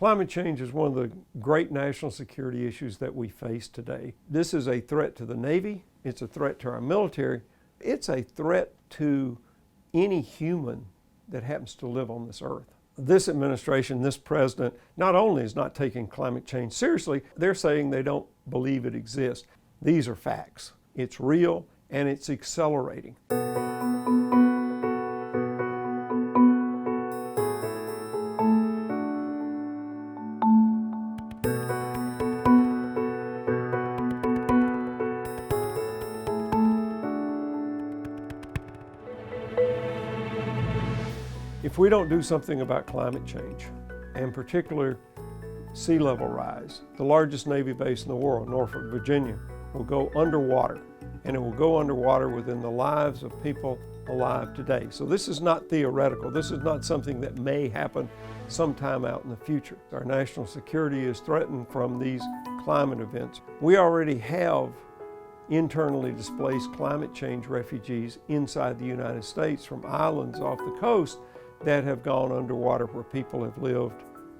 Climate change is one of the great national security issues that we face today. This is a threat to the Navy, it's a threat to our military, it's a threat to any human that happens to live on this earth. This administration, this president, not only is not taking climate change seriously, they're saying they don't believe it exists. These are facts. It's real and it's accelerating. If we don't do something about climate change, and in particular sea level rise, the largest Navy base in the world, Norfolk, Virginia, will go underwater, and it will go underwater within the lives of people alive today. So this is not theoretical. This is not something that may happen sometime out in the future. Our national security is threatened from these climate events. We already have internally displaced climate change refugees inside the United States from islands off the coast that have gone underwater where people have lived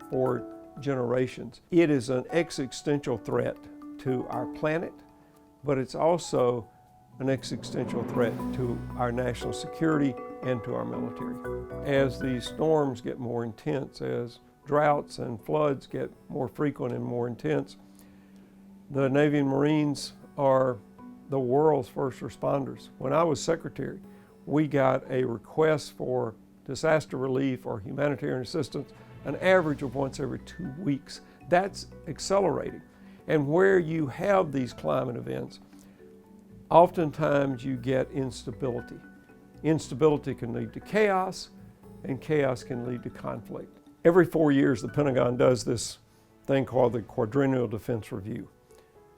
for generations. It is an existential threat to our planet, but it's also an existential threat to our national security and to our military. As these storms get more intense, as droughts and floods get more frequent and more intense, the Navy and Marines are the world's first responders. When I was Secretary, we got a request for disaster relief or humanitarian assistance an average of once every 2 weeks. That's accelerating. And where you have these climate events, oftentimes you get instability. Instability can lead to chaos, and chaos can lead to conflict. Every 4 years, the Pentagon does this thing called the Quadrennial Defense Review.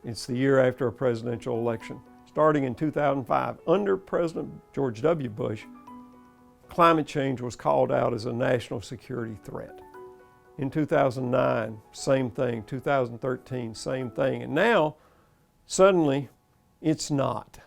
It's the year after a presidential election. Starting in 2005, under President George W. Bush, climate change was called out as a national security threat. In 2009, same thing. 2013, same thing. And now, suddenly, it's not.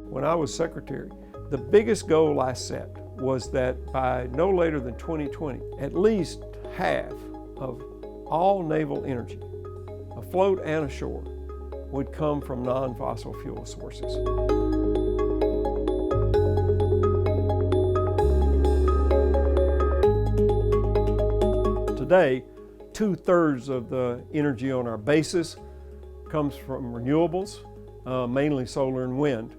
When I was Secretary, the biggest goal I set was that by no later than 2020, at least half of all naval energy, afloat and ashore, would come from non-fossil fuel sources. Today, 2/3 of the energy on our bases comes from renewables, mainly solar and wind.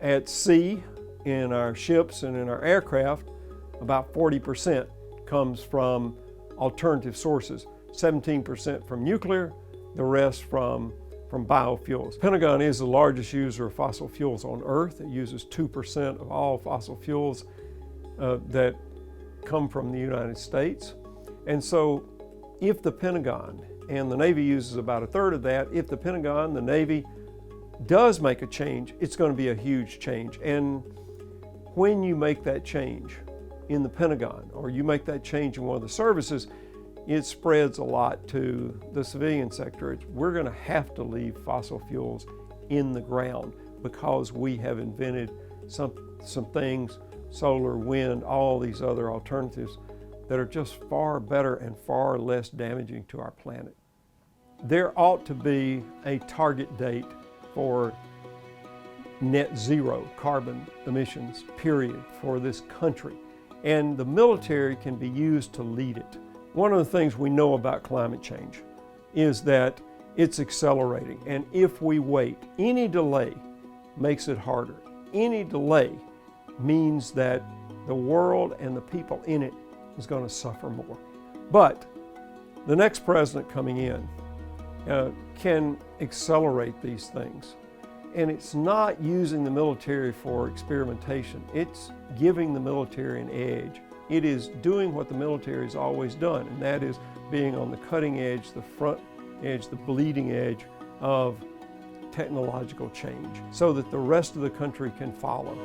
At sea, in our ships and in our aircraft, about 40% comes from alternative sources. 17% from nuclear, the rest from biofuels. Pentagon is the largest user of fossil fuels on Earth. It uses 2% of all fossil fuels that come from the United States. And so if the Pentagon, and the Navy uses about 1/3 of that, if the Pentagon, the Navy, does make a change, it's going to be a huge change. And when you make that change in the Pentagon, or you make that change in one of the services, it spreads a lot to the civilian sector. We're going to have to leave fossil fuels in the ground because we have invented some things, solar, wind, all these other alternatives that are just far better and far less damaging to our planet. There ought to be a target date for net zero carbon emissions, period, for this country. And the military can be used to lead it. One of the things we know about climate change is that it's accelerating. And if we wait, any delay makes it harder. Any delay means that the world and the people in it is going to suffer more. But the next president coming in can accelerate these things. And it's not using the military for experimentation. It's giving the military an edge. It is doing what the military has always done, and that is being on the cutting edge, the front edge, the bleeding edge of technological change, so that the rest of the country can follow.